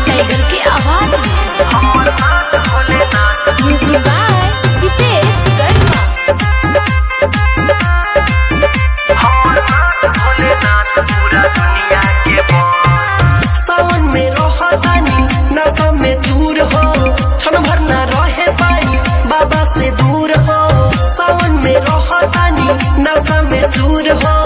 Tiger की आवाज music by Hitesh Sharma. सावन में रहतानी नशा में दूर हो, क्षण भर न रहे पाई बाबा से दूर हो। सावन में रहतानी नशा में दूर हो,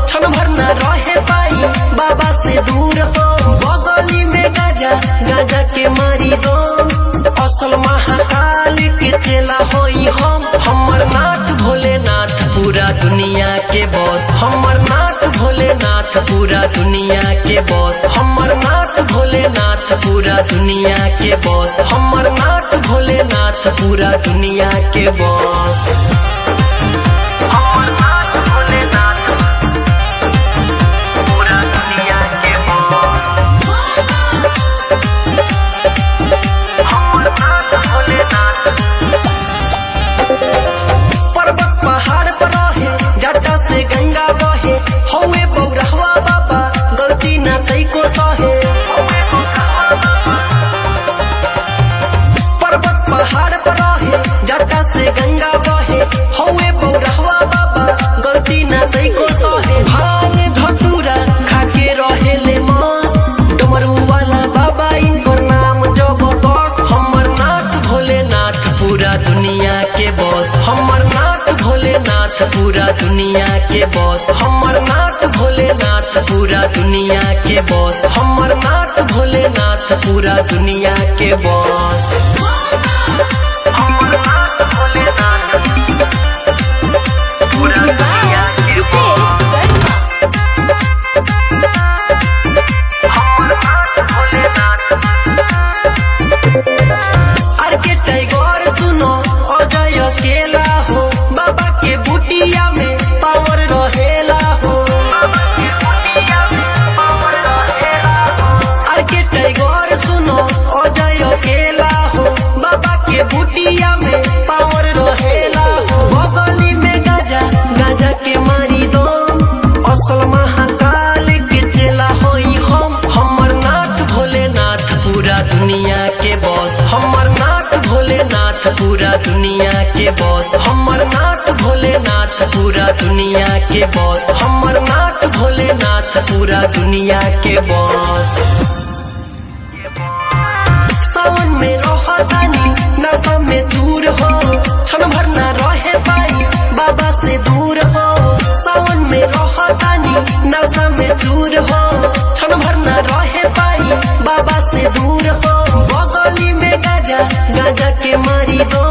क्षण भर न रहे पाई बाबा से दूर हो। बगली में गाजा गाजा के मारी दो, असल महाकाल के चेला होई हम। हमर नाथ भोलेनाथ पूरा दुनिया के बॉस, हमर नाथ भोलेनाथ पूरा दुनिया के बॉस। हमर नाथ भोलेनाथ पूरा दुनिया के बॉस, हमर नाथ भोलेनाथ पूरा दुनिया के बॉस। हमर नाथ भोलेनाथ पूरा दुनिया के बॉस, हमर नाथ भोलेनाथ। पर्वत पहाड़ पर रहे जटा से गंगा बहे, हौवे बौरहवा बाबा गलती न तैको सहे। पर्वत पहाड़ पर रहे जटा से गंगा बहे, हौवे बौरहवा बाबा गलती न तैको सहे। भांग धतूरा खाके रहेले मस्त, डमरू वाला बाबा इनकर नाम जबरदस्त। हमर नाथ भोलेनाथ पूरा दुनिया के बॉस, हमर नाथ भोलेनाथ पूरा दुनिया के बॉस। हमर नाथ भोलेनाथ पूरा दुनिया के बॉस, हमर नाथ भोलेनाथ पूरा दुनिया के बॉस। हमर नाथ भोलेनाथ पूरा दुनिया के बॉस, हमर नाथ भोलेनाथ। आरके टाइगर सुनो अजय अकेला हो, बाबा के बुटिया में पावर रहेला हो। आरके टाइगर सुनो अजय अकेला हो, बाबा के बुटिया में पावर रहेला हो। बगली में गाजा गाजा के मारी दो, असल महाकाल के चेला होई हम। हमर नाथ भोलेनाथ पूरा दुनिया के बॉस, हमर नाथ भोलेनाथ पूरा दुनिया के बॉस। हमर नाथ भोलेनाथ पूरा दुनिया के बॉस, हमर नाथ भोलेनाथ पूरा दुनिया के बॉस। सावन में रहतानी नशा में दूर हो, क्षण भर न रहे पाई बाबा से दूर हो। सावन में रहतानी नशा में दूर हो, क्षण भर न रहे पाई बाबा से दूर हो। बगली में गाजा गाजा के मारी दो,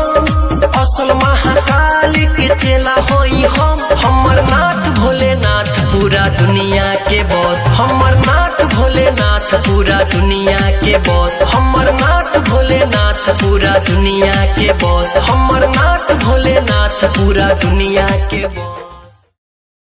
असल महाकाल के चेला होई हम। हमर नाथ भोलेनाथ पूरा दुनिया के बॉस, हमर नाथ भोलेनाथ पूरा दुनिया के बॉस। हमर नाथ भोलेनाथ पूरा दुनिया के बॉस, हमर नाथ भोलेनाथ पूरा दुनिया के बॉस।